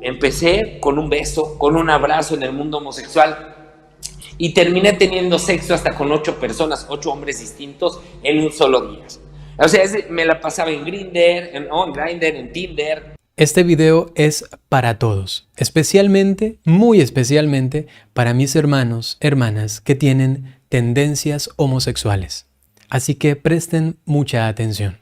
Empecé con un beso, con un abrazo en el mundo homosexual y terminé teniendo sexo hasta con 8 personas, 8 hombres distintos en un solo día. O sea, me la pasaba en Grindr, en Tinder. Este video es para todos, especialmente, muy especialmente, para mis hermanos, hermanas que tienen tendencias homosexuales. Así que presten mucha atención.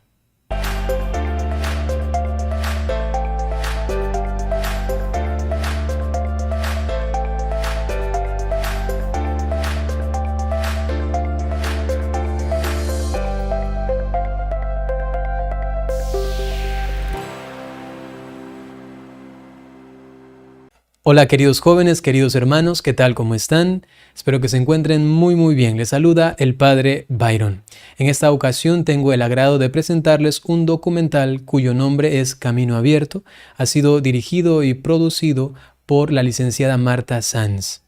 Hola queridos jóvenes, queridos hermanos, ¿qué tal? ¿Cómo están? Espero que se encuentren muy bien. Les saluda el Padre Byron. En esta ocasión tengo el agrado de presentarles un documental cuyo nombre es Camino Abierto. Ha sido dirigido y producido por la licenciada Marta Sanz.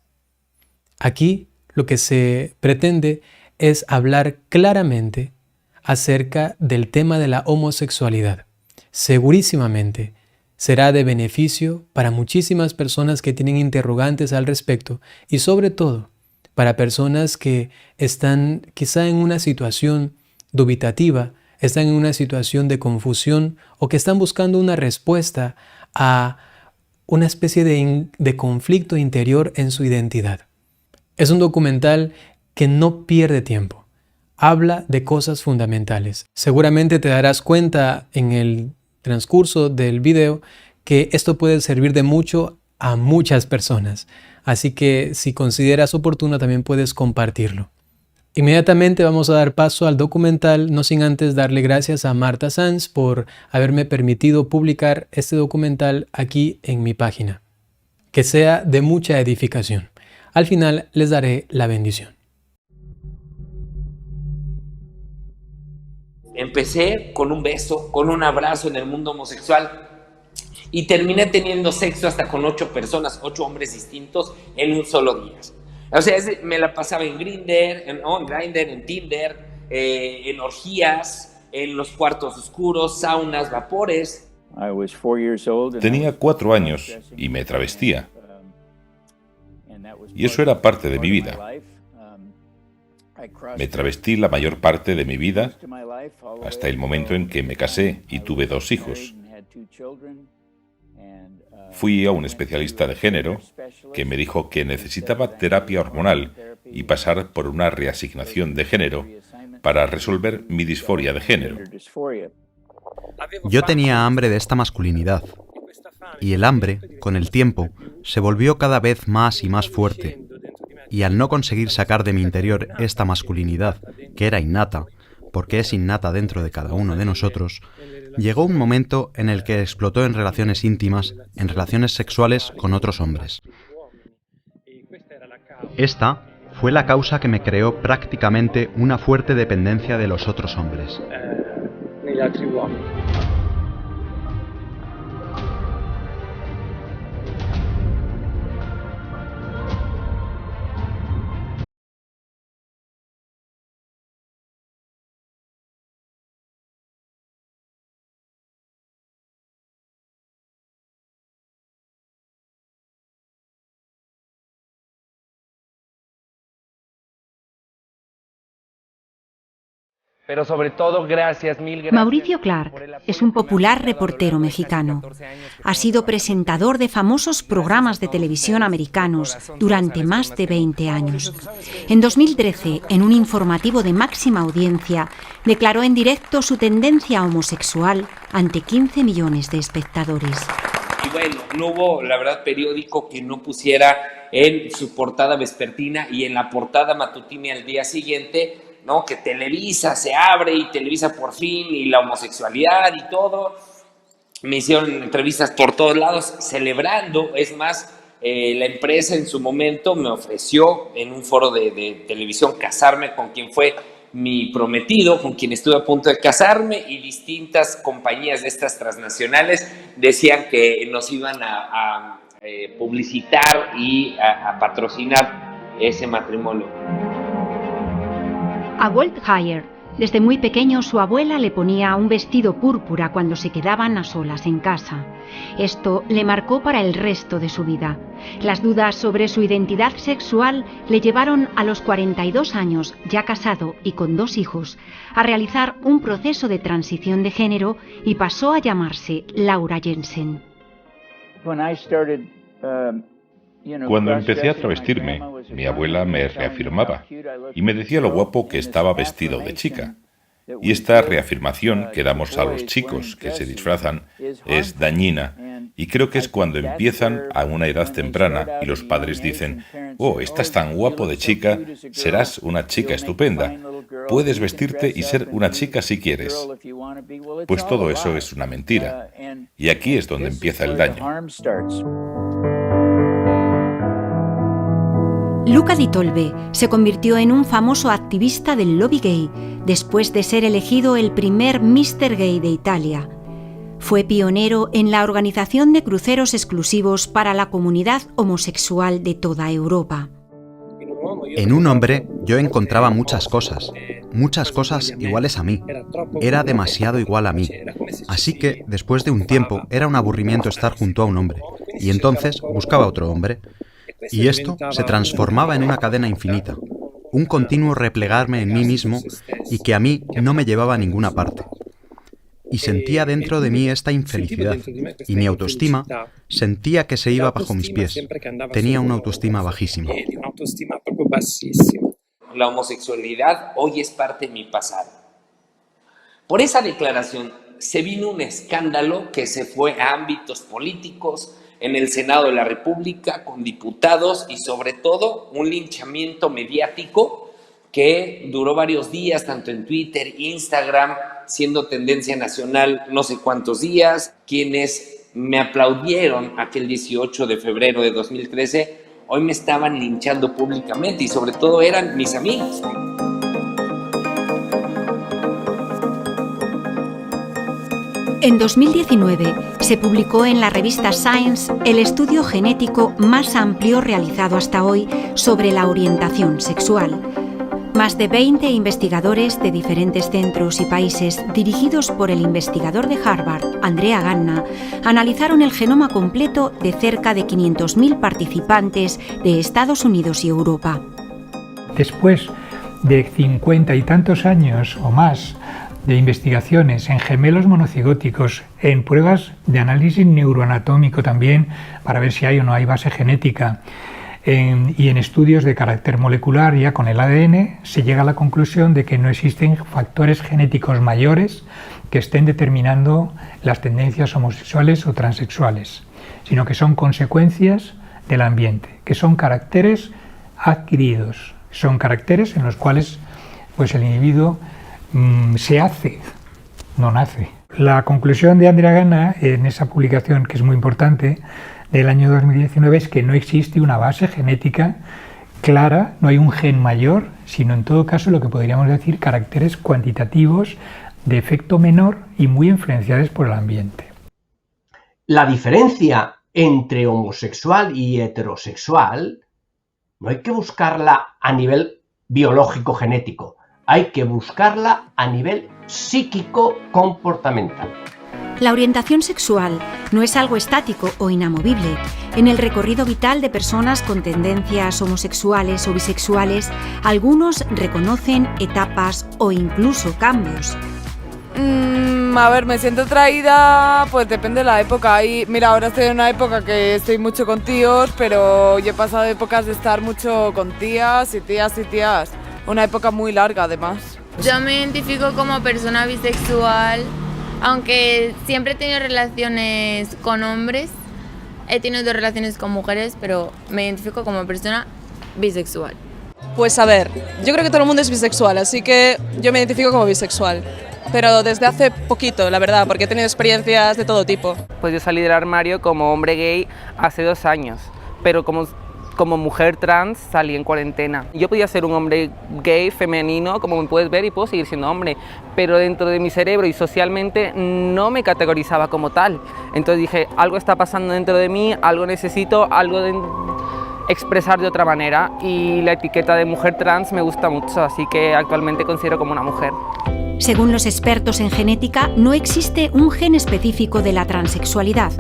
Aquí lo que se pretende es hablar claramente acerca del tema de la homosexualidad. Segurísimamente será de beneficio para muchísimas personas que tienen interrogantes al respecto y sobre todo para personas que están quizá en una situación dubitativa, están en una situación de confusión o que están buscando una respuesta a una especie de conflicto interior en su identidad. Es un documental que no pierde tiempo. Habla de cosas fundamentales. Seguramente te darás cuenta en el transcurso del video que esto puede servir de mucho a muchas personas. Así que si consideras oportuno también puedes compartirlo. Inmediatamente vamos a dar paso al documental, no sin antes darle gracias a Marta Sanz por haberme permitido publicar este documental aquí en mi página. Que sea de mucha edificación. Al final les daré la bendición. Empecé con un beso, con un abrazo en el mundo homosexual y terminé teniendo sexo hasta con 8 personas, 8 hombres distintos en un solo día. O sea, me la pasaba en Grindr, en Tinder, en orgías, en los cuartos oscuros, saunas, vapores. Tenía 4 años y me travestía. Y eso era parte de mi vida. Me travestí la mayor parte de mi vida hasta el momento en que me casé y tuve 2 hijos. Fui a un especialista de género que me dijo que necesitaba terapia hormonal y pasar por una reasignación de género para resolver mi disforia de género. Yo tenía hambre de esta masculinidad, y el hambre, con el tiempo, se volvió cada vez más y más fuerte. Y al no conseguir sacar de mi interior esta masculinidad, que era innata, porque es innata dentro de cada uno de nosotros, llegó un momento en el que explotó en relaciones íntimas, en relaciones sexuales con otros hombres. Esta fue la causa que me creó prácticamente una fuerte dependencia de los otros hombres. Pero sobre todo, mil gracias. Mauricio Clark es un popular reportero mexicano. Ha sido presentador de famosos programas de televisión americanos durante más de 20 años. En 2013, en un informativo de máxima audiencia, declaró en directo su tendencia homosexual ante 15 millones de espectadores. Y bueno, no hubo, la verdad, periódico que no pusiera en su portada vespertina y en la portada matutina al día siguiente, ¿no? Que Televisa se abre y Televisa por fin y la homosexualidad y todo. Me hicieron entrevistas por todos lados celebrando. Es más, la empresa en su momento me ofreció en un foro de televisión casarme con quien fue mi prometido, con quien estuve a punto de casarme, y distintas compañías de estas transnacionales decían que nos iban a publicitar y a patrocinar ese matrimonio. A Walt Heyer Desde muy pequeño su abuela le ponía un vestido púrpura cuando se quedaban a solas en casa. Esto le marcó para el resto de su vida. Las dudas sobre su identidad sexual le llevaron a los 42 años, ya casado y con 2 hijos, a realizar un proceso de transición de género y pasó a llamarse Laura Jensen. Cuando empecé a travestirme, mi abuela me reafirmaba y me decía lo guapo que estaba vestido de chica. Y esta reafirmación que damos a los chicos que se disfrazan es dañina, y creo que es cuando empiezan a una edad temprana y los padres dicen: «Oh, estás tan guapo de chica, serás una chica estupenda, puedes vestirte y ser una chica si quieres». Pues todo eso es una mentira, y aquí es donde empieza el daño. Luca Di Tolbe se convirtió en un famoso activista del lobby gay después de ser elegido el primer Mr. Gay de Italia. Fue pionero en la organización de cruceros exclusivos para la comunidad homosexual de toda Europa. En un hombre yo encontraba muchas cosas iguales a mí. Era demasiado igual a mí. Así que, después de un tiempo, era un aburrimiento estar junto a un hombre, y entonces buscaba otro hombre. Y esto se transformaba en una cadena infinita, un continuo replegarme en mí mismo y que a mí no me llevaba a ninguna parte. Y sentía dentro de mí esta infelicidad, y mi autoestima sentía que se iba bajo mis pies. Tenía una autoestima bajísima. La homosexualidad hoy es parte de mi pasado. Por esa declaración se vino un escándalo que se fue a ámbitos políticos, en el Senado de la República, con diputados y sobre todo un linchamiento mediático que duró varios días, tanto en Twitter, Instagram, siendo tendencia nacional no sé cuántos días. Quienes me aplaudieron aquel 18 de febrero de 2013, hoy me estaban linchando públicamente y sobre todo eran mis amigos. En 2019 se publicó en la revista Science el estudio genético más amplio realizado hasta hoy sobre la orientación sexual. Más de 20 investigadores de diferentes centros y países, dirigidos por el investigador de Harvard, Andrea Ganna, analizaron el genoma completo de cerca de 500.000 participantes de Estados Unidos y Europa. Después de 50 y tantos años o más de investigaciones en gemelos monocigóticos, en pruebas de análisis neuroanatómico también, para ver si hay o no hay base genética, y en estudios de carácter molecular ya con el ADN, se llega a la conclusión de que no existen factores genéticos mayores que estén determinando las tendencias homosexuales o transexuales, sino que son consecuencias del ambiente, que son caracteres adquiridos, son caracteres en los cuales pues, el individuo se hace, no nace. La conclusión de Andrea Ganna en esa publicación, que es muy importante, del año 2019, es que no existe una base genética clara, no hay un gen mayor, sino en todo caso lo que podríamos decir caracteres cuantitativos de efecto menor y muy influenciados por el ambiente. La diferencia entre homosexual y heterosexual no hay que buscarla a nivel biológico genético, hay que buscarla a nivel psíquico-comportamental. La orientación sexual no es algo estático o inamovible. En el recorrido vital de personas con tendencias homosexuales o bisexuales, algunos reconocen etapas o incluso cambios. A ver, me siento atraída, pues depende de la época. Mira, ahora estoy en una época que estoy mucho con tíos, pero yo he pasado épocas de estar mucho con tías y tías y tías. Una época muy larga, además. Yo me identifico como persona bisexual, aunque siempre he tenido relaciones con hombres. He tenido relaciones con mujeres, pero me identifico como persona bisexual. Pues a ver, yo creo que todo el mundo es bisexual, así que yo me identifico como bisexual. Pero desde hace poquito, la verdad, porque he tenido experiencias de todo tipo. Pues yo salí del armario como hombre gay hace 2 años, pero como mujer trans salí en cuarentena. Yo podía ser un hombre gay, femenino, como me puedes ver, y puedo seguir siendo hombre, pero dentro de mi cerebro y socialmente no me categorizaba como tal. Entonces dije, algo está pasando dentro de mí, algo necesito, algo expresar de otra manera, y la etiqueta de mujer trans me gusta mucho, así que actualmente considero como una mujer. Según los expertos en genética, no existe un gen específico de la transexualidad,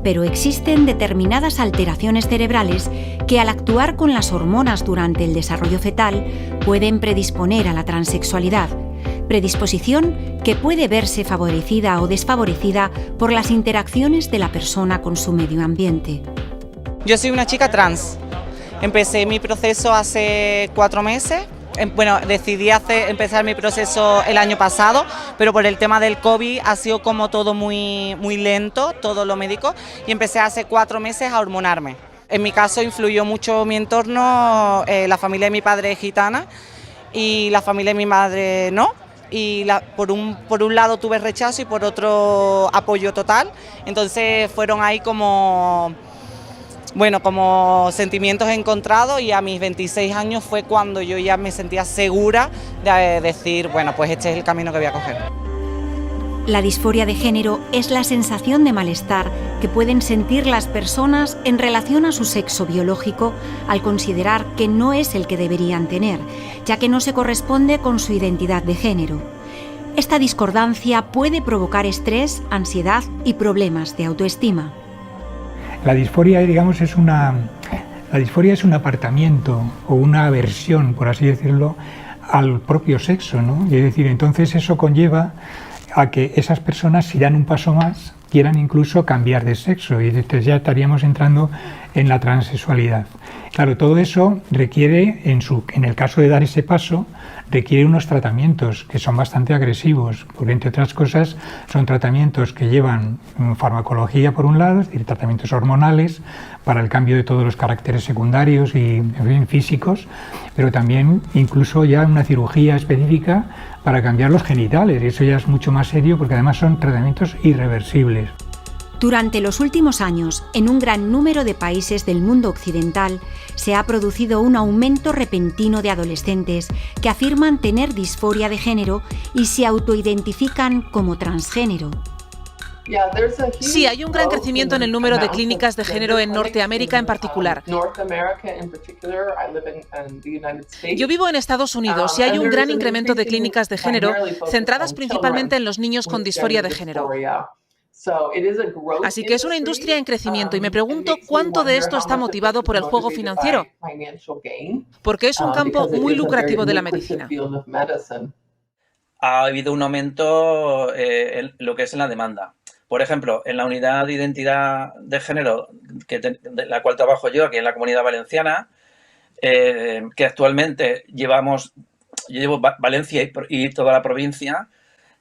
pero existen determinadas alteraciones cerebrales que, al actuar con las hormonas durante el desarrollo fetal, pueden predisponer a la transexualidad. Predisposición que puede verse favorecida o desfavorecida por las interacciones de la persona con su medio ambiente. Yo soy una chica trans. Empecé mi proceso hace 4 meses. Bueno, decidí empezar mi proceso el año pasado, pero por el tema del COVID ha sido como todo muy lento, todo lo médico, y empecé hace 4 meses a hormonarme. En mi caso influyó mucho mi entorno, la familia de mi padre es gitana y la familia de mi madre no. Y por un lado tuve rechazo y por otro apoyo total, entonces fueron ahí como sentimientos encontrados, y a mis 26 años fue cuando yo ya me sentía segura de decir, bueno, pues este es el camino que voy a coger. La disforia de género es la sensación de malestar que pueden sentir las personas en relación a su sexo biológico al considerar que no es el que deberían tener, ya que no se corresponde con su identidad de género. Esta discordancia puede provocar estrés, ansiedad y problemas de autoestima. La disforia, digamos, es un apartamiento o una aversión, por así decirlo, al propio sexo, ¿no? Es decir, entonces eso conlleva a que esas personas, si dan un paso más, quieran incluso cambiar de sexo, y entonces ya estaríamos entrando en la transexualidad. Claro, todo eso requiere, en el caso de dar ese paso, requiere unos tratamientos que son bastante agresivos, porque entre otras cosas son tratamientos que llevan farmacología por un lado, es decir, tratamientos hormonales para el cambio de todos los caracteres secundarios y físicos, pero también incluso ya una cirugía específica para cambiar los genitales, y eso ya es mucho más serio porque además son tratamientos irreversibles. Durante los últimos años, en un gran número de países del mundo occidental, se ha producido un aumento repentino de adolescentes que afirman tener disforia de género y se autoidentifican como transgénero. Sí, hay un gran crecimiento en el número de clínicas de género en Norteamérica en particular. Yo vivo en Estados Unidos y hay un gran incremento de clínicas de género centradas principalmente en los niños con disforia de género. Así que es una industria en crecimiento y me pregunto cuánto de esto está motivado por el juego financiero, porque es un campo muy lucrativo de la medicina. Ha habido un aumento en lo que es en la demanda. Por ejemplo, en la unidad de identidad de género, de la cual trabajo yo aquí en la Comunidad Valenciana, que actualmente yo llevo Valencia y toda la provincia,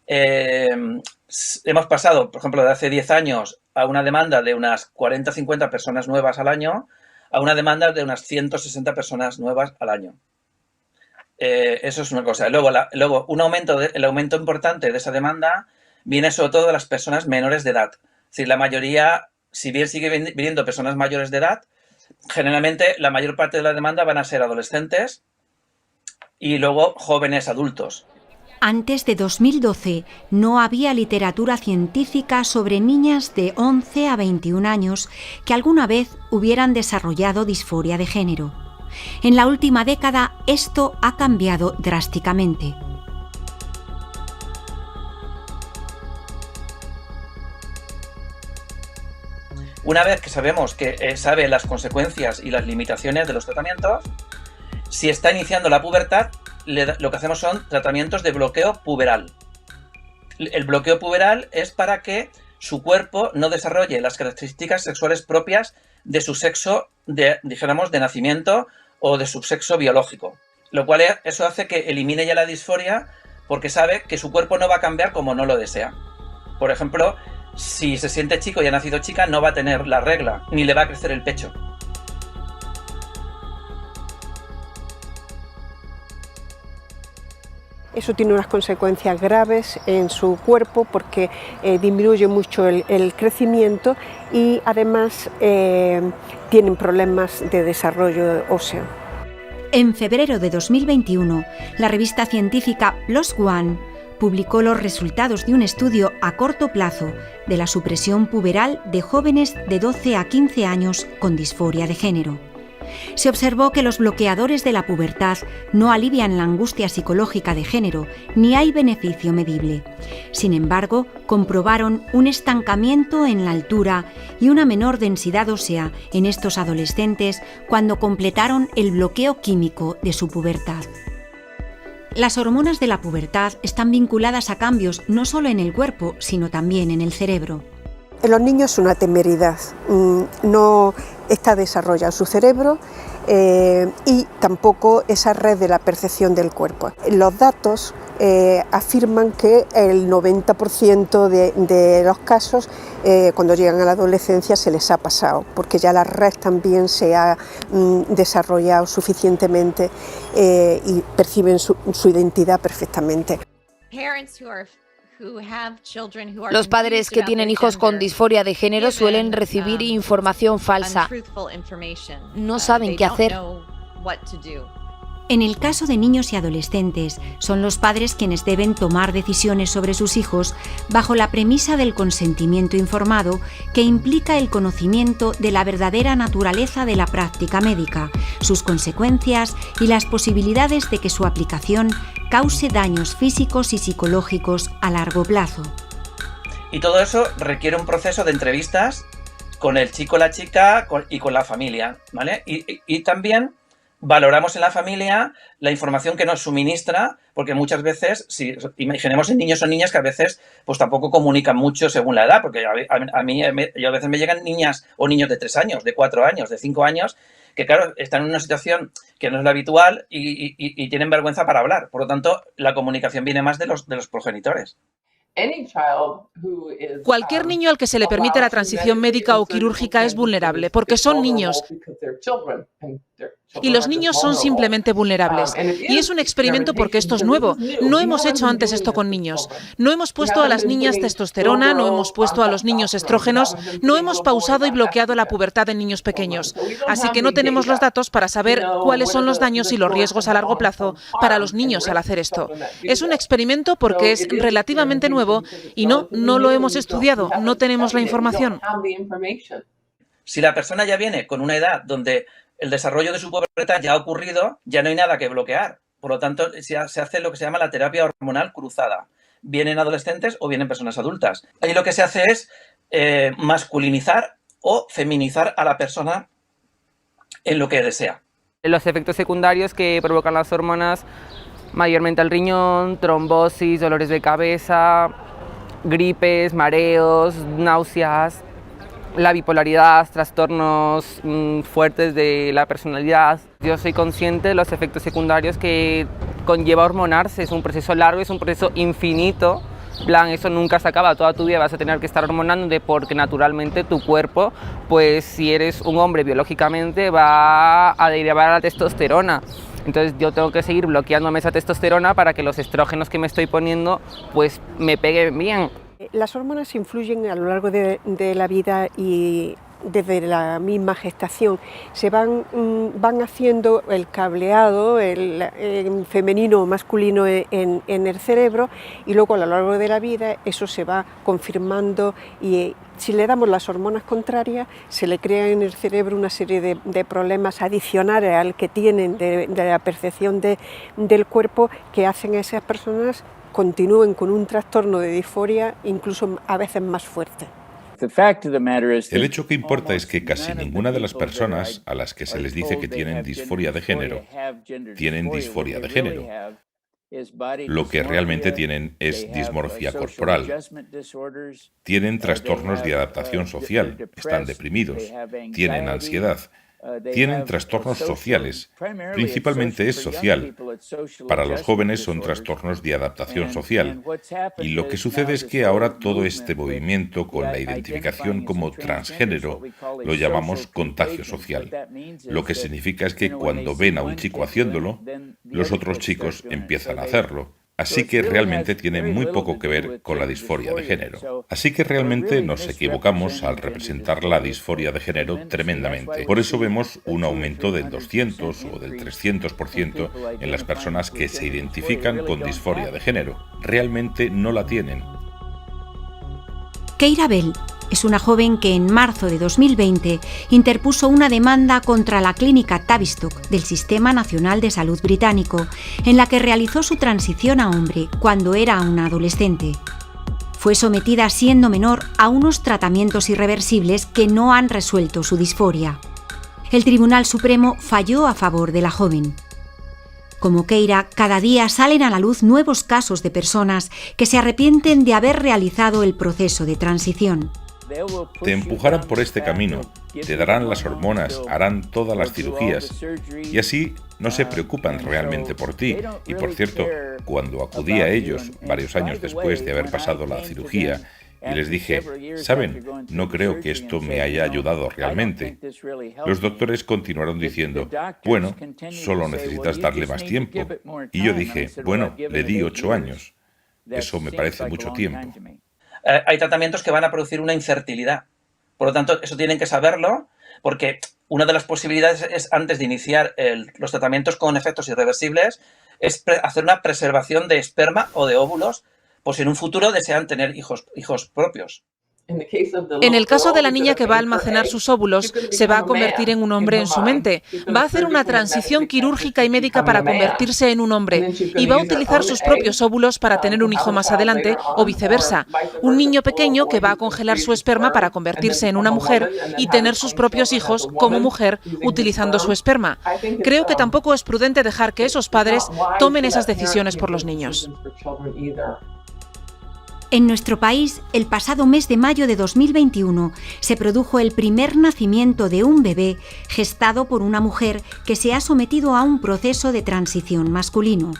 hemos pasado, por ejemplo, de hace 10 años a una demanda de unas 40-50 personas nuevas al año a una demanda de unas 160 personas nuevas al año. Eso es una cosa. Luego el aumento importante de esa demanda viene sobre todo de las personas menores de edad. Es decir, la mayoría, si bien sigue viniendo personas mayores de edad, generalmente la mayor parte de la demanda van a ser adolescentes y luego jóvenes adultos. Antes de 2012 no había literatura científica sobre niñas de 11 a 21 años que alguna vez hubieran desarrollado disforia de género. En la última década esto ha cambiado drásticamente. Una vez que sabemos que sabe las consecuencias y las limitaciones de los tratamientos, si está iniciando la pubertad, lo que hacemos son tratamientos de bloqueo puberal. El bloqueo puberal es para que su cuerpo no desarrolle las características sexuales propias de su sexo, dijéramos, de nacimiento o de su sexo biológico. Lo cual eso hace que elimine ya la disforia porque sabe que su cuerpo no va a cambiar como no lo desea. Por ejemplo, si se siente chico y ha nacido chica, no va a tener la regla, ni le va a crecer el pecho. Eso tiene unas consecuencias graves en su cuerpo porque disminuye mucho el crecimiento y además tienen problemas de desarrollo óseo. En febrero de 2021, la revista científica PLOS ONE publicó los resultados de un estudio a corto plazo de la supresión puberal de jóvenes de 12 a 15 años con disforia de género. se observó que los bloqueadores de la pubertad no alivian la angustia psicológica de género, ni hay beneficio medible. Sin embargo, comprobaron un estancamiento en la altura y una menor densidad ósea en estos adolescentes cuando completaron el bloqueo químico de su pubertad. Las hormonas de la pubertad están vinculadas a cambios no solo en el cuerpo, sino también en el cerebro. En los niños es una temeridad, no está desarrollado su cerebro y tampoco esa red de la percepción del cuerpo. Los datos afirman que el 90% de los casos cuando llegan a la adolescencia se les ha pasado, porque ya la red también se ha desarrollado suficientemente y perciben su identidad perfectamente. Los padres que tienen hijos con disforia de género suelen recibir información falsa. No saben qué hacer. En el caso de niños y adolescentes, son los padres quienes deben tomar decisiones sobre sus hijos bajo la premisa del consentimiento informado, que implica el conocimiento de la verdadera naturaleza de la práctica médica, sus consecuencias y las posibilidades de que su aplicación cause daños físicos y psicológicos a largo plazo. Y todo eso requiere un proceso de entrevistas con el chico, la chica y con la familia, ¿vale? Y también valoramos en la familia la información que nos suministra, porque muchas veces, si imaginemos en niños o niñas que a veces pues tampoco comunican mucho según la edad, porque a mí a veces me llegan niñas o niños de 3 años, de 4 años, de 5 años, que claro, están en una situación que no es la habitual y tienen vergüenza para hablar. Por lo tanto, la comunicación viene más de los progenitores. Cualquier niño al que se le permite la transición médica o quirúrgica es vulnerable, porque son niños. Y los niños son simplemente vulnerables. Y es un experimento porque esto es nuevo. No hemos hecho antes esto con niños. No hemos puesto a las niñas testosterona, no hemos puesto a los niños estrógenos, no hemos pausado y bloqueado la pubertad en niños pequeños. Así que no tenemos los datos para saber cuáles son los daños y los riesgos a largo plazo para los niños al hacer esto. Es un experimento porque es relativamente nuevo y no lo hemos estudiado, no tenemos la información. Si la persona ya viene con una edad donde el desarrollo de su pubertad ya ha ocurrido, ya no hay nada que bloquear. Por lo tanto, se hace lo que se llama la terapia hormonal cruzada. Vienen adolescentes o vienen personas adultas. Ahí lo que se hace es masculinizar o feminizar a la persona en lo que desea. Los efectos secundarios que provocan las hormonas, mayormente al riñón, trombosis, dolores de cabeza, gripes, mareos, náuseas, la bipolaridad, trastornos fuertes de la personalidad. Yo soy consciente de los efectos secundarios que conlleva hormonarse. Es un proceso largo, es un proceso infinito. Plan, eso nunca se acaba, toda tu vida vas a tener que estar hormonándote porque naturalmente tu cuerpo, pues si eres un hombre biológicamente, va a derivar a la testosterona. Entonces yo tengo que seguir bloqueándome esa testosterona para que los estrógenos que me estoy poniendo pues me peguen bien. Las hormonas influyen a lo largo de la vida y desde la misma gestación. Se van haciendo el cableado, el femenino o masculino en el cerebro, y luego a lo largo de la vida eso se va confirmando, y si le damos las hormonas contrarias se le crea en el cerebro una serie de problemas adicionales al que tienen de la percepción del cuerpo, que hacen a esas personas continúen con un trastorno de disforia incluso a veces más fuerte. El hecho que importa es que casi ninguna de las personas a las que se les dice que tienen disforia de género, tienen disforia de género. Lo que realmente tienen es dismorfia corporal. Tienen trastornos de adaptación social, están deprimidos, tienen ansiedad. Tienen trastornos sociales, principalmente es social. Para los jóvenes son trastornos de adaptación social. Y lo que sucede es que ahora todo este movimiento con la identificación como transgénero lo llamamos contagio social. Lo que significa es que cuando ven a un chico haciéndolo, los otros chicos empiezan a hacerlo. Así que realmente tiene muy poco que ver con la disforia de género. Así que realmente nos equivocamos al representar la disforia de género tremendamente. Por eso vemos un aumento del 200 o del 300% en las personas que se identifican con disforia de género. Realmente no la tienen. Keira Bell, Es una joven que en marzo de 2020 interpuso una demanda contra la clínica Tavistock del Sistema Nacional de Salud británico, en la que realizó su transición a hombre cuando era una adolescente. Fue sometida siendo menor a unos tratamientos irreversibles que no han resuelto su disforia. El Tribunal Supremo falló a favor de la joven. Como Keira, cada día salen a la luz nuevos casos de personas que se arrepienten de haber realizado el proceso de transición. Te empujarán por este camino, te darán las hormonas, harán todas las cirugías y así no se preocupan realmente por ti. Y por cierto, cuando acudí a ellos varios años después de haber pasado la cirugía y les dije, ¿saben? No creo que esto me haya ayudado realmente. Los doctores continuaron diciendo, bueno, solo necesitas darle más tiempo. Y yo dije, bueno, le di 8 años. Eso me parece mucho tiempo. Hay tratamientos que van a producir una infertilidad. Por lo tanto, eso tienen que saberlo, porque una de las posibilidades es, antes de iniciar los tratamientos con efectos irreversibles, es hacer una preservación de esperma o de óvulos, por si en un futuro desean tener hijos propios. En el caso de la niña que va a almacenar sus óvulos, se va a convertir en un hombre en su mente. Va a hacer una transición quirúrgica y médica para convertirse en un hombre y va a utilizar sus propios óvulos para tener un hijo más adelante o viceversa. Un niño pequeño que va a congelar su esperma para convertirse en una mujer y tener sus propios hijos como mujer utilizando su esperma. Creo que tampoco es prudente dejar que esos padres tomen esas decisiones por los niños. En nuestro país, el pasado mes de mayo de 2021, se produjo el primer nacimiento de un bebé gestado por una mujer que se ha sometido a un proceso de transición masculino.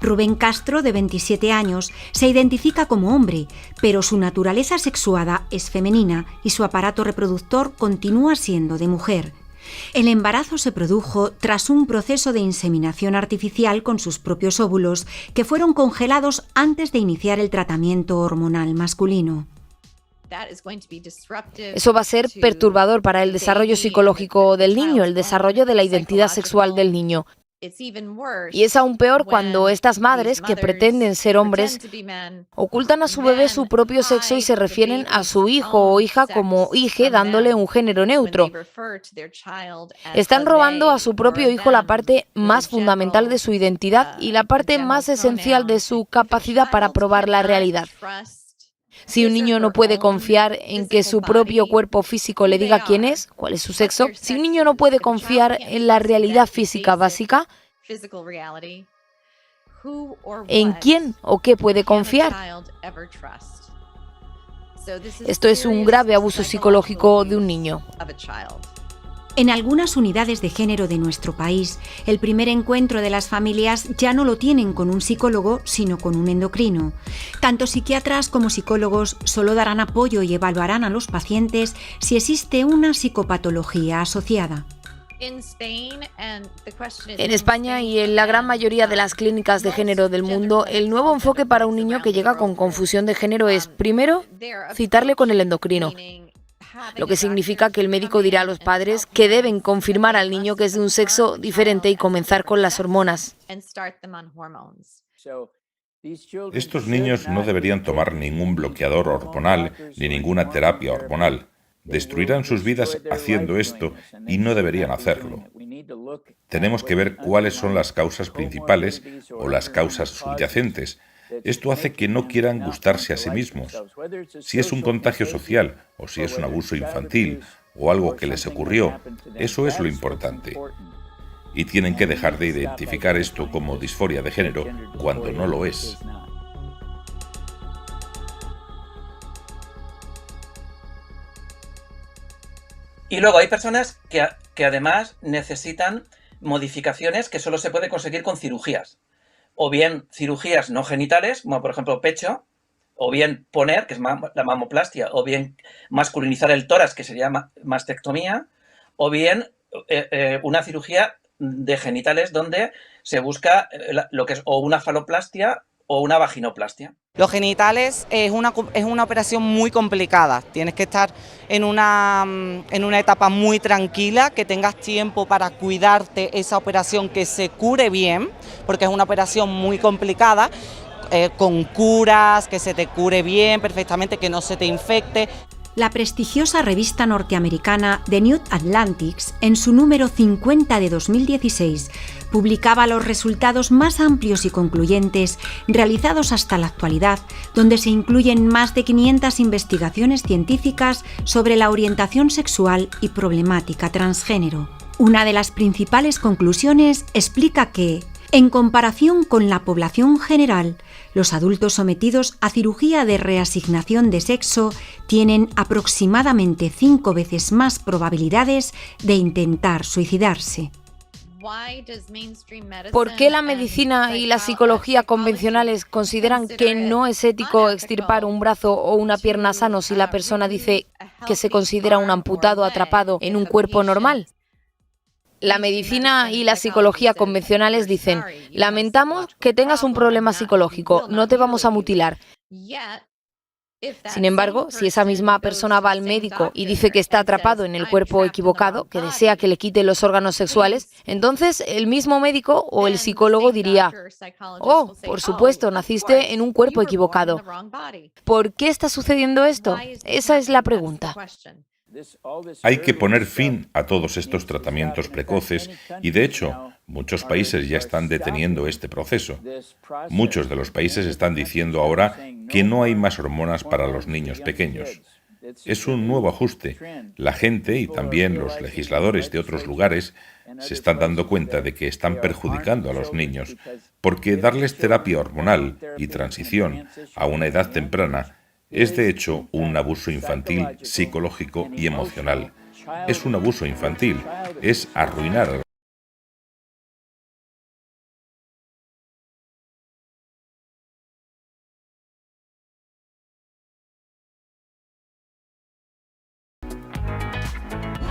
Rubén Castro, de 27 años, se identifica como hombre, pero su naturaleza sexuada es femenina y su aparato reproductor continúa siendo de mujer. El embarazo se produjo tras un proceso de inseminación artificial con sus propios óvulos que fueron congelados antes de iniciar el tratamiento hormonal masculino. Eso va a ser perturbador para el desarrollo psicológico del niño, el desarrollo de la identidad sexual del niño. Y es aún peor cuando estas madres, que pretenden ser hombres, ocultan a su bebé su propio sexo y se refieren a su hijo o hija como hije, dándole un género neutro. Están robando a su propio hijo la parte más fundamental de su identidad y la parte más esencial de su capacidad para probar la realidad. Si un niño no puede confiar en que su propio cuerpo físico le diga quién es, cuál es su sexo, si un niño no puede confiar en la realidad física básica, ¿en quién o qué puede confiar? Esto es un grave abuso psicológico de un niño. En algunas unidades de género de nuestro país, el primer encuentro de las familias ya no lo tienen con un psicólogo, sino con un endocrino. Tanto psiquiatras como psicólogos solo darán apoyo y evaluarán a los pacientes si existe una psicopatología asociada. En España y en la gran mayoría de las clínicas de género del mundo, el nuevo enfoque para un niño que llega con confusión de género es, primero, citarle con el endocrino. Lo que significa que el médico dirá a los padres que deben confirmar al niño que es de un sexo diferente y comenzar con las hormonas. Estos niños no deberían tomar ningún bloqueador hormonal ni ninguna terapia hormonal. Destruirán sus vidas haciendo esto y no deberían hacerlo. Tenemos que ver cuáles son las causas principales o las causas subyacentes. Esto hace que no quieran gustarse a sí mismos. Si es un contagio social o si es un abuso infantil o algo que les ocurrió, eso es lo importante. Y tienen que dejar de identificar esto como disforia de género cuando no lo es. Y luego hay personas que además necesitan modificaciones que solo se puede conseguir con cirugías. O bien cirugías no genitales, como por ejemplo pecho, o bien poner, que es la mamoplastia, o bien masculinizar el tórax, que sería mastectomía, o bien una cirugía de genitales donde se busca lo que es o una faloplastia o una vaginoplastia. Los genitales es una operación muy complicada, tienes que estar en una etapa muy tranquila, que tengas tiempo para cuidarte esa operación, que se cure bien, porque es una operación muy complicada, con curas, que se te cure bien perfectamente, que no se te infecte. La prestigiosa revista norteamericana The New Atlantic, en su número 50 de 2016, publicaba los resultados más amplios y concluyentes realizados hasta la actualidad, donde se incluyen más de 500 investigaciones científicas sobre la orientación sexual y problemática transgénero. Una de las principales conclusiones explica que, en comparación con la población general, los adultos sometidos a cirugía de reasignación de sexo tienen aproximadamente 5 veces más probabilidades de intentar suicidarse. ¿Por qué la medicina y la psicología convencionales consideran que no es ético extirpar un brazo o una pierna sano si la persona dice que se considera un amputado atrapado en un cuerpo normal? La medicina y la psicología convencionales dicen: lamentamos que tengas un problema psicológico, no te vamos a mutilar. Sin embargo, si esa misma persona va al médico y dice que está atrapado en el cuerpo equivocado, que desea que le quite los órganos sexuales, entonces el mismo médico o el psicólogo diría: oh, por supuesto, naciste en un cuerpo equivocado. ¿Por qué está sucediendo esto? Esa es la pregunta. Hay que poner fin a todos estos tratamientos precoces y, de hecho, muchos países ya están deteniendo este proceso. Muchos de los países están diciendo ahora que no hay más hormonas para los niños pequeños. Es un nuevo ajuste. La gente y también los legisladores de otros lugares se están dando cuenta de que están perjudicando a los niños, porque darles terapia hormonal y transición a una edad temprana es de hecho un abuso infantil psicológico y emocional. Es un abuso infantil, es arruinar a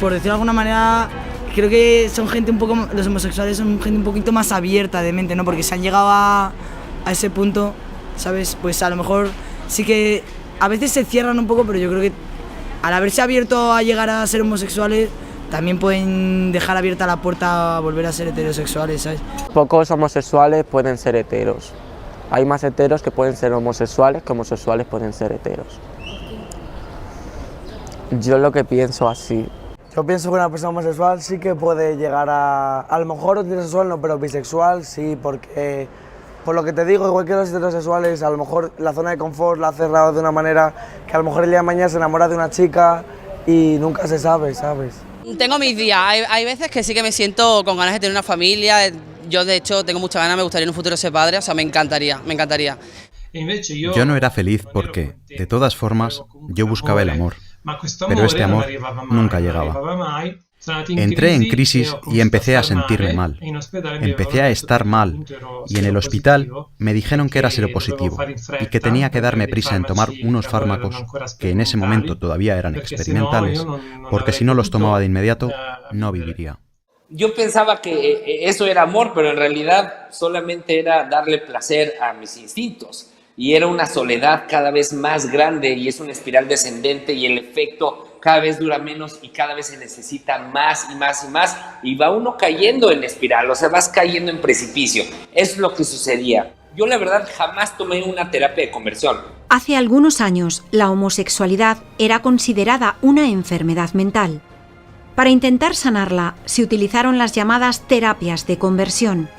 Por decirlo de alguna manera, creo que son gente los homosexuales son gente un poquito más abierta de mente, ¿no? Porque se han llegado a ese punto, ¿sabes? Pues a lo mejor sí que a veces se cierran un poco, pero yo creo que al haberse abierto a llegar a ser homosexuales, también pueden dejar abierta la puerta a volver a ser heterosexuales, ¿sabes? Pocos homosexuales pueden ser heteros. Hay más heteros que pueden ser homosexuales que homosexuales pueden ser heteros. Yo lo que pienso así. Yo pienso que una persona homosexual sí que puede llegar a lo mejor heterosexual no, pero bisexual sí, porque por lo que te digo, igual que los heterosexuales, a lo mejor la zona de confort la ha cerrado de una manera que a lo mejor el día de mañana se enamora de una chica y nunca se sabe, ¿sabes? Tengo mis días, hay veces que sí que me siento con ganas de tener una familia. Yo de hecho tengo muchas ganas, me gustaría en un futuro ser padre, o sea, me encantaría. Yo no era feliz porque, de todas formas, yo buscaba el amor, pero este amor nunca llegaba. Entré en crisis y empecé a sentirme mal. Empecé a estar mal y en el hospital me dijeron que era seropositivo y que tenía que darme prisa en tomar unos fármacos que en ese momento todavía eran experimentales, porque si no los tomaba de inmediato, no viviría. Yo pensaba que eso era amor, pero en realidad solamente era darle placer a mis instintos. Y era una soledad cada vez más grande y es una espiral descendente y el efecto cada vez dura menos y cada vez se necesita más y más y más y va uno cayendo en espiral, o sea, vas cayendo en precipicio. Eso es lo que sucedía. Yo la verdad jamás tomé una terapia de conversión. Hace algunos años, la homosexualidad era considerada una enfermedad mental. Para intentar sanarla, se utilizaron las llamadas terapias de conversión.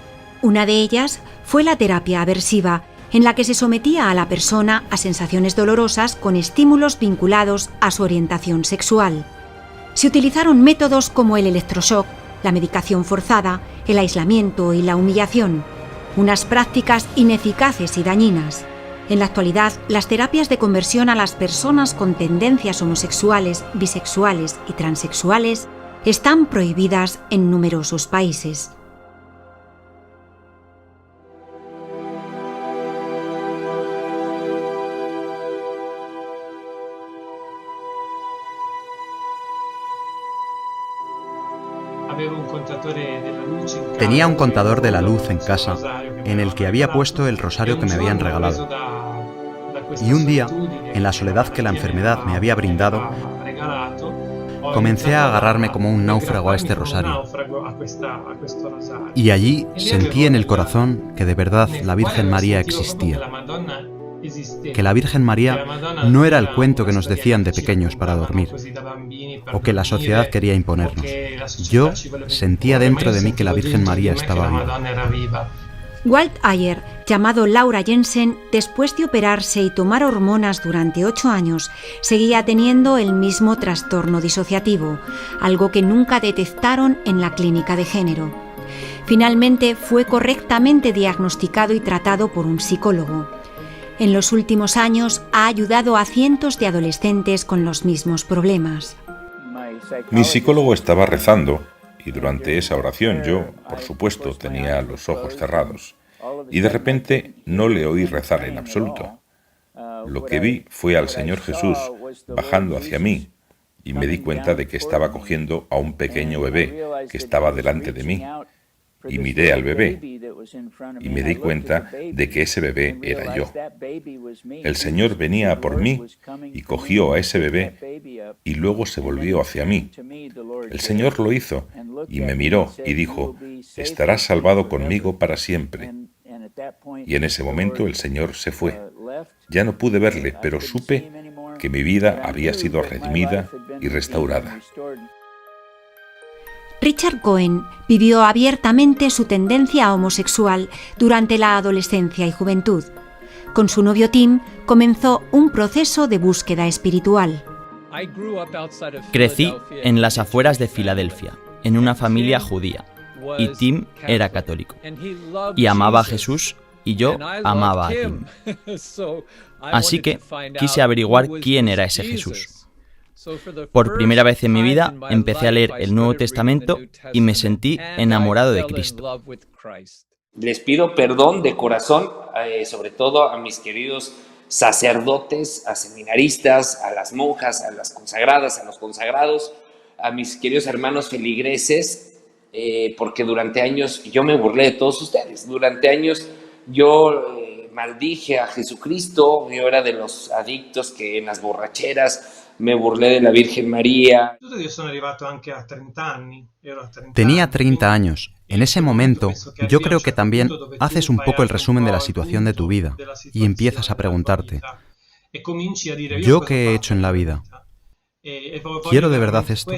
Una de ellas fue la terapia aversiva, en la que se sometía a la persona a sensaciones dolorosas con estímulos vinculados a su orientación sexual. Se utilizaron métodos como el electroshock, la medicación forzada, el aislamiento y la humillación, unas prácticas ineficaces y dañinas. En la actualidad, las terapias de conversión a las personas con tendencias homosexuales, bisexuales y transexuales están prohibidas en numerosos países. Tenía un contador de la luz en casa en el que había puesto el rosario que me habían regalado. Y un día, en la soledad que la enfermedad me había brindado, comencé a agarrarme como un náufrago a este rosario. Y allí sentí en el corazón que de verdad la Virgen María existía. que la Virgen María no era el cuento que nos decían de pequeños para dormir, o que la sociedad quería imponernos. Yo sentía dentro de mí que la Virgen María estaba viva. Walt Ayer, llamado Laura Jensen, después de operarse y tomar hormonas durante 8 años, seguía teniendo el mismo trastorno disociativo, algo que nunca detectaron en la clínica de género. Finalmente fue correctamente diagnosticado y tratado por un psicólogo. En los últimos años ha ayudado a cientos de adolescentes con los mismos problemas. Mi psicólogo estaba rezando y durante esa oración yo, por supuesto, tenía los ojos cerrados y de repente no le oí rezar en absoluto. Lo que vi fue al Señor Jesús bajando hacia mí y me di cuenta de que estaba cogiendo a un pequeño bebé que estaba delante de mí. Y miré al bebé y me di cuenta de que ese bebé era yo. El Señor venía a por mí y cogió a ese bebé y luego se volvió hacia mí. El Señor lo hizo y me miró y dijo: estarás salvado conmigo para siempre. Y en ese momento el Señor se fue. Ya no pude verle, pero supe que mi vida había sido redimida y restaurada. Richard Cohen vivió abiertamente su tendencia homosexual durante la adolescencia y juventud. Con su novio Tim comenzó un proceso de búsqueda espiritual. Crecí en las afueras de Filadelfia, en una familia judía, y Tim era católico. Y amaba a Jesús y yo amaba a Tim. Así que quise averiguar quién era ese Jesús. Por primera vez en mi vida empecé a leer el Nuevo Testamento y me sentí enamorado de Cristo. Les pido perdón de corazón, sobre todo a mis queridos sacerdotes, a seminaristas, a las monjas, a las consagradas, a los consagrados, a mis queridos hermanos feligreses, porque durante años yo me burlé de todos ustedes. Durante años yo maldije a Jesucristo, yo era de los adictos que en las borracheras me burlé de la Virgen María. Tenía 30 años. En ese momento, yo creo que también haces un poco el resumen de la situación de tu vida y empiezas a preguntarte: ¿yo qué he hecho en la vida? ¿Quiero de verdad esto?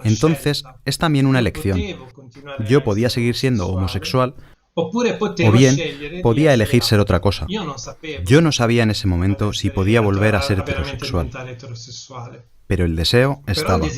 Entonces, es también una elección. Yo podía seguir siendo homosexual, o bien podía elegir ser otra cosa. Yo no sabía en ese momento si podía volver a ser heterosexual, pero el deseo estaba.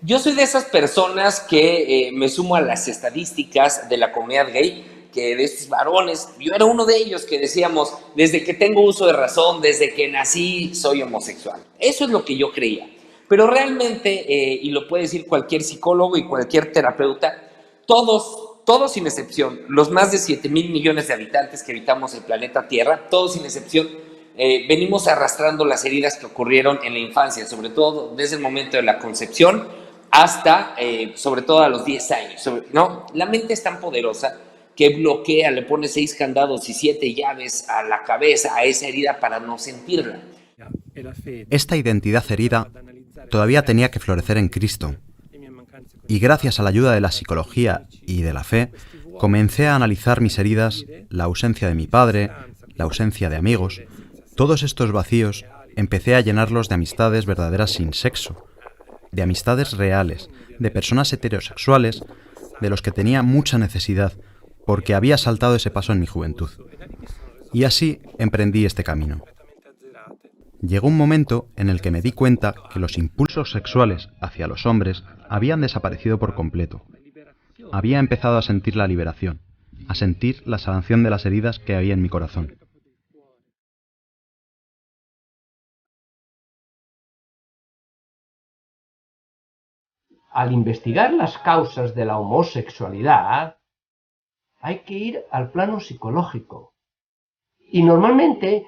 Yo soy de esas personas que me sumo a las estadísticas de la comunidad gay, que de estos varones, yo era uno de ellos que decíamos, desde que tengo uso de razón, desde que nací, soy homosexual. Eso es lo que yo creía. Pero realmente, y lo puede decir cualquier psicólogo y cualquier terapeuta, todos sin excepción, los más de 7,000 millones de habitantes que habitamos el planeta Tierra, todos sin excepción, venimos arrastrando las heridas que ocurrieron en la infancia, sobre todo desde el momento de la concepción hasta, sobre todo a los 10 años. ¿No? La mente es tan poderosa que bloquea, le pone 6 candados y 7 llaves a la cabeza, a esa herida, para no sentirla. Esta identidad herida todavía tenía que florecer en Cristo. Y gracias a la ayuda de la psicología y de la fe, comencé a analizar mis heridas, la ausencia de mi padre, la ausencia de amigos. Todos estos vacíos empecé a llenarlos de amistades verdaderas sin sexo, de amistades reales, de personas heterosexuales de los que tenía mucha necesidad, porque había saltado ese paso en mi juventud. Y así emprendí este camino. Llegó un momento en el que me di cuenta que los impulsos sexuales hacia los hombres habían desaparecido por completo. Había empezado a sentir la liberación, a sentir la sanación de las heridas que había en mi corazón. Al investigar las causas de la homosexualidad, hay que ir al plano psicológico. Y normalmente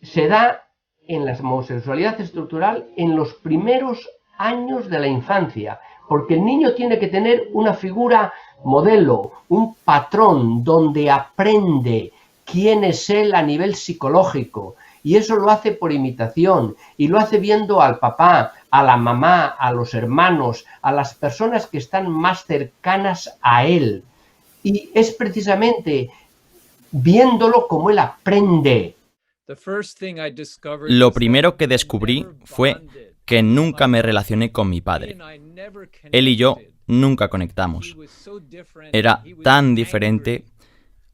se da en la homosexualidad estructural en los primeros años de la infancia, porque el niño tiene que tener una figura modelo, un patrón donde aprende quién es él a nivel psicológico, y eso lo hace por imitación, y lo hace viendo al papá, a la mamá, a los hermanos, a las personas que están más cercanas a él. Y es precisamente viéndolo como él aprende. Lo primero que descubrí fue que nunca me relacioné con mi padre. Él y yo nunca conectamos. Era tan diferente.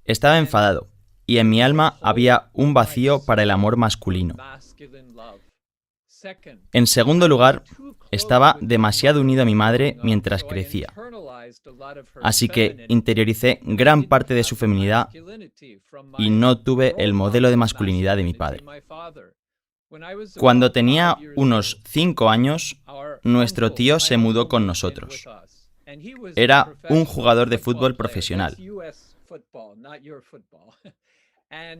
Estaba enfadado y en mi alma había un vacío para el amor masculino. En segundo lugar, estaba demasiado unido a mi madre mientras crecía. Así que interioricé gran parte de su feminidad y no tuve el modelo de masculinidad de mi padre. Cuando tenía unos 5 años, nuestro tío se mudó con nosotros. Era un jugador de fútbol profesional.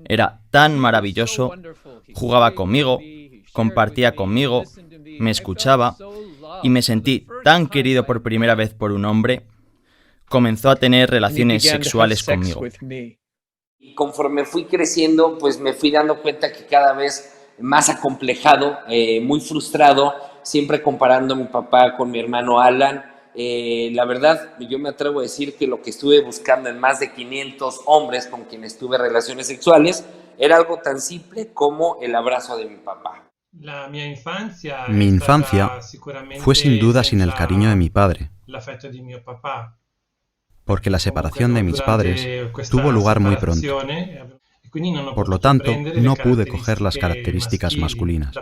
Era tan maravilloso, jugaba conmigo, compartía conmigo, me escuchaba y me sentí tan querido por primera vez por un hombre. Comenzó a tener relaciones sexuales conmigo. Y conforme fui creciendo, pues me fui dando cuenta que cada vez más acomplejado, muy frustrado, siempre comparando a mi papá con mi hermano Alan. La verdad, yo me atrevo a decir que lo que estuve buscando en más de 500 hombres con quienes tuve relaciones sexuales era algo tan simple como el abrazo de mi papá. Mi infancia fue sin duda sin el cariño de mi padre, porque la separación de mis padres tuvo lugar muy pronto. Por lo tanto, no pude coger las características masculinas,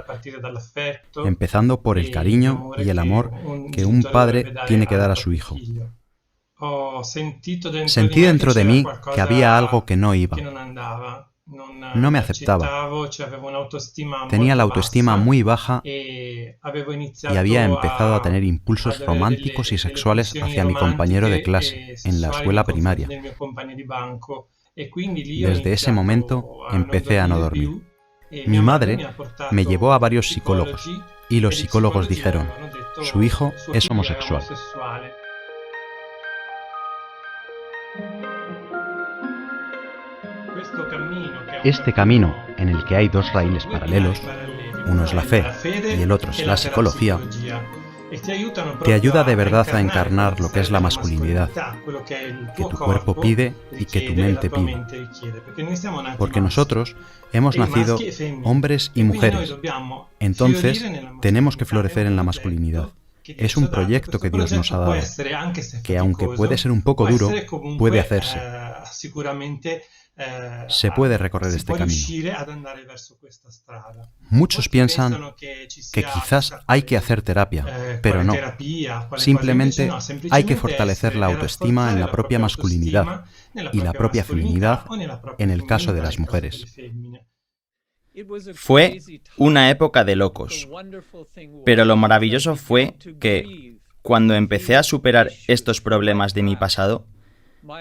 empezando por el cariño y el amor que un padre tiene que dar a su hijo. Sentí dentro de mí que había algo que no iba. No me aceptaba. Tenía la autoestima muy baja y había empezado a tener impulsos románticos y sexuales hacia mi compañero de clase en la escuela primaria. Desde ese momento empecé a no dormir. Mi madre me llevó a varios psicólogos y los psicólogos dijeron: su hijo es homosexual. Este camino, en el que hay dos raíles paralelos, uno es la fe y el otro es la psicología, te ayuda de verdad a encarnar lo que es la masculinidad, que tu cuerpo pide y que tu mente pide. Porque nosotros hemos nacido hombres y mujeres, entonces tenemos que florecer en la masculinidad. Es un proyecto que Dios nos ha dado, que aunque puede ser un poco duro, puede hacerse. Se puede recorrer este camino. Muchos piensan que quizás hay que hacer terapia, pero no. Simplemente hay que fortalecer la autoestima en la propia masculinidad y la propia feminidad en el caso de las mujeres. Fue una época de locos, pero lo maravilloso fue que, cuando empecé a superar estos problemas de mi pasado,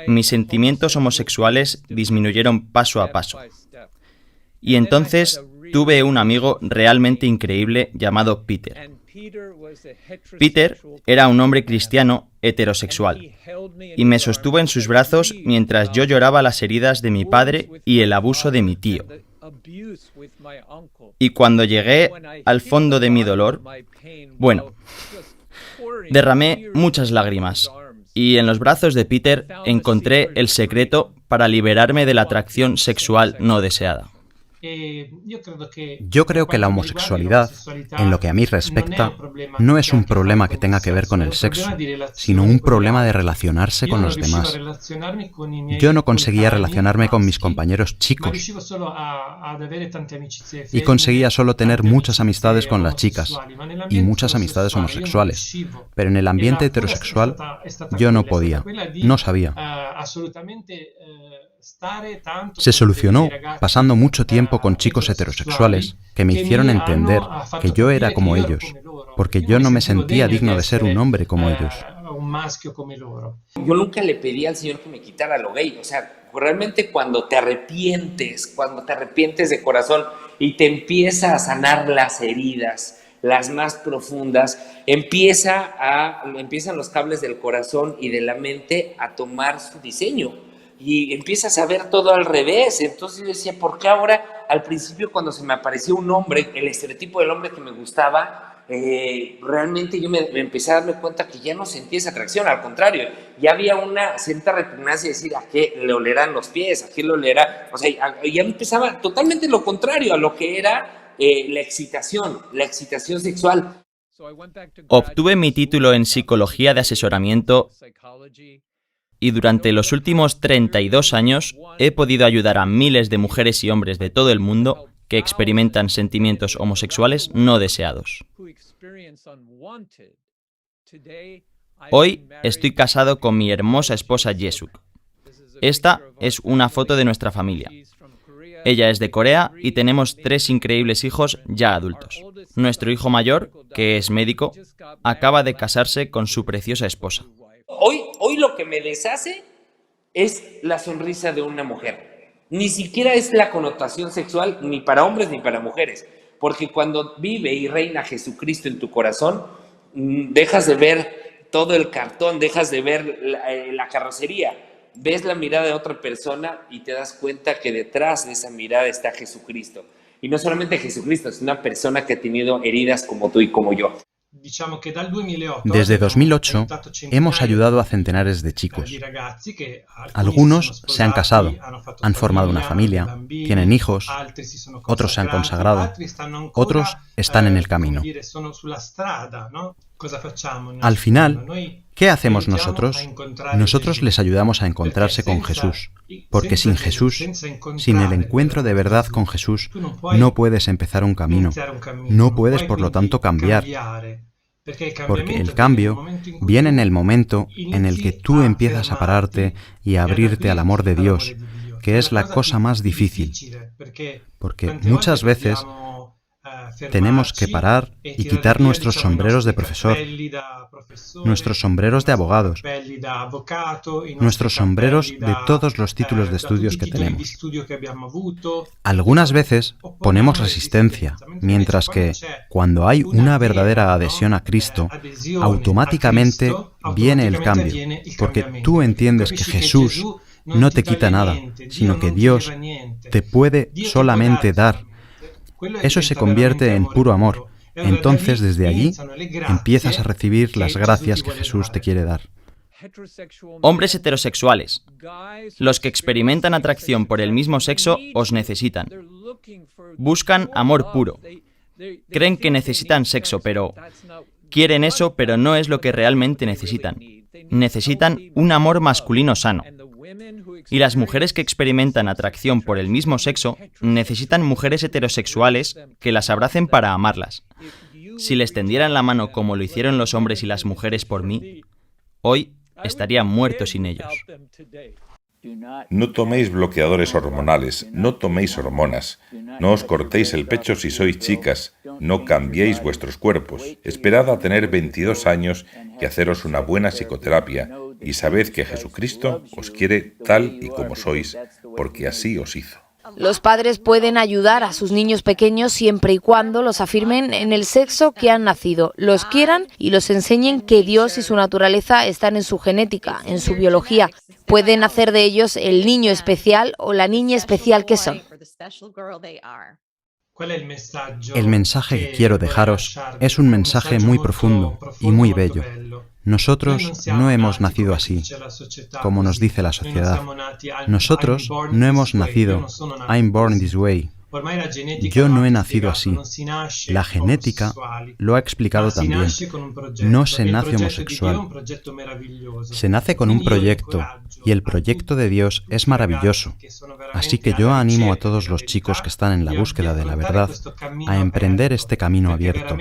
mis sentimientos homosexuales disminuyeron paso a paso. Y entonces tuve un amigo realmente increíble llamado Peter. Peter era un hombre cristiano heterosexual y me sostuvo en sus brazos mientras yo lloraba las heridas de mi padre y el abuso de mi tío. Y cuando llegué al fondo de mi dolor, bueno, derramé muchas lágrimas. Y en los brazos de Peter encontré el secreto para liberarme de la atracción sexual no deseada. Yo creo que la homosexualidad, en lo que a mí respecta, no es un problema que tenga que ver con el sexo, sino un problema de relacionarse con los demás. Yo no conseguía relacionarme con mis compañeros chicos y conseguía solo tener muchas amistades con las chicas y muchas amistades homosexuales, pero en el ambiente heterosexual yo no podía, no sabía. Se solucionó pasando mucho tiempo con chicos heterosexuales que me hicieron entender que yo era como ellos, porque yo no me sentía digno de ser un hombre como ellos. Yo nunca le pedí al Señor que me quitara lo gay, o sea, realmente cuando te arrepientes de corazón y te empieza a sanar las heridas, las más profundas, empiezan los cables del corazón y de la mente a tomar su diseño. Y empiezas a ver todo al revés. Entonces yo decía, ¿por qué ahora, al principio cuando se me apareció un hombre, el estereotipo del hombre que me gustaba, realmente yo me empecé a darme cuenta que ya no sentía esa atracción, al contrario, ya había una cierta repugnancia de decir a qué le olerán los pies, a qué le olerá, o sea, ya empezaba totalmente lo contrario a lo que era la excitación sexual. Obtuve mi título en Psicología de Asesoramiento y durante los últimos 32 años he podido ayudar a miles de mujeres y hombres de todo el mundo que experimentan sentimientos homosexuales no deseados. Hoy estoy casado con mi hermosa esposa Jesuk. Esta es una foto de nuestra familia. Ella es de Corea y tenemos 3 increíbles hijos ya adultos. Nuestro hijo mayor, que es médico, acaba de casarse con su preciosa esposa. Hoy lo que me deshace es la sonrisa de una mujer. Ni siquiera es la connotación sexual ni para hombres ni para mujeres. Porque cuando vive y reina Jesucristo en tu corazón, dejas de ver todo el cartón, dejas de ver la carrocería. Ves la mirada de otra persona y te das cuenta que detrás de esa mirada está Jesucristo. Y no solamente Jesucristo, es una persona que ha tenido heridas como tú y como yo. Desde 2008 hemos ayudado a centenares de chicos. Algunos se han casado, han formado una familia, tienen hijos, otros se han consagrado, otros están en el camino. Al final, ¿qué hacemos nosotros? Nosotros les ayudamos a encontrarse con Jesús, porque sin Jesús, sin el encuentro de verdad con Jesús, no puedes empezar un camino, no puedes por lo tanto cambiar. Porque el cambio viene en el momento en el que tú empiezas a pararte y a abrirte al amor de Dios, que es la cosa más difícil. Porque muchas veces tenemos que parar y quitar nuestros sombreros de profesor, nuestros sombreros de abogados, nuestros sombreros de todos los títulos de estudios que tenemos. Algunas veces ponemos resistencia, mientras que cuando hay una verdadera adhesión a Cristo, automáticamente viene el cambio, porque tú entiendes que Jesús no te quita nada, sino que Dios te puede solamente dar. Eso se convierte en puro amor. Entonces, desde allí, empiezas a recibir las gracias que Jesús te quiere dar. Hombres heterosexuales, los que experimentan atracción por el mismo sexo os necesitan. Buscan amor puro. Creen que necesitan sexo, pero quieren eso, pero no es lo que realmente necesitan. Necesitan un amor masculino sano. Y las mujeres que experimentan atracción por el mismo sexo necesitan mujeres heterosexuales que las abracen para amarlas. Si les tendieran la mano como lo hicieron los hombres y las mujeres por mí, hoy estaría muerto sin ellos. No toméis bloqueadores hormonales, no toméis hormonas, no os cortéis el pecho si sois chicas, no cambiéis vuestros cuerpos, esperad a tener 22 años y haceros una buena psicoterapia, y sabed que Jesucristo os quiere tal y como sois, porque así os hizo. Los padres pueden ayudar a sus niños pequeños siempre y cuando los afirmen en el sexo que han nacido, los quieran y los enseñen que Dios y su naturaleza están en su genética, en su biología. Pueden hacer de ellos el niño especial o la niña especial que son. El mensaje que quiero dejaros es un mensaje muy profundo y muy bello. Nosotros no hemos nacido así, como nos dice la sociedad. Nosotros no hemos nacido I'm born this way. Yo no he nacido así. La genética lo ha explicado también. No se nace homosexual. Se nace con un proyecto, y el proyecto de Dios es maravilloso. Así que yo animo a todos los chicos que están en la búsqueda de la verdad a emprender este camino abierto.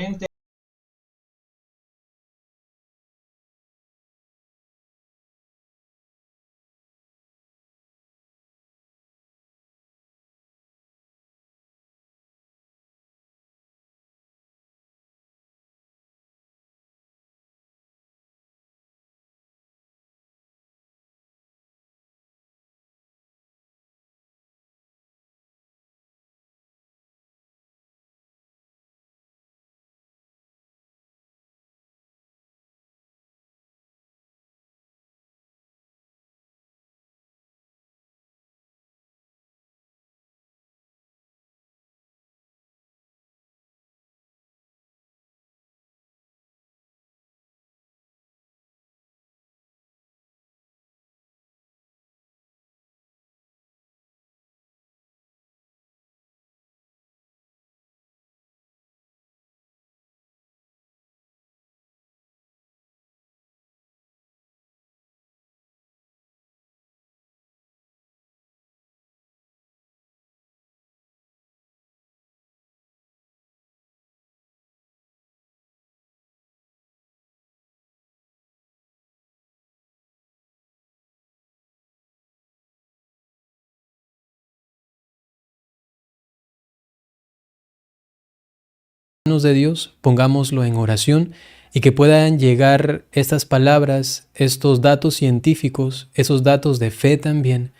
manos de Dios, pongámoslo en oración y que puedan llegar estas palabras, estos datos científicos, esos datos de fe también,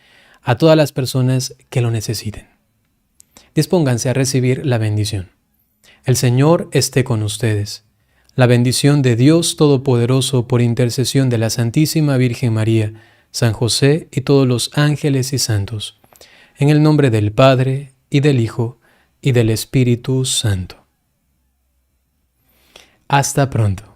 a todas las personas que lo necesiten. Dispónganse a recibir la bendición. El Señor esté con ustedes. La bendición de Dios Todopoderoso por intercesión de la Santísima Virgen María, San José y todos los ángeles y santos. En el nombre del Padre, y del Hijo, y del Espíritu Santo. Hasta pronto.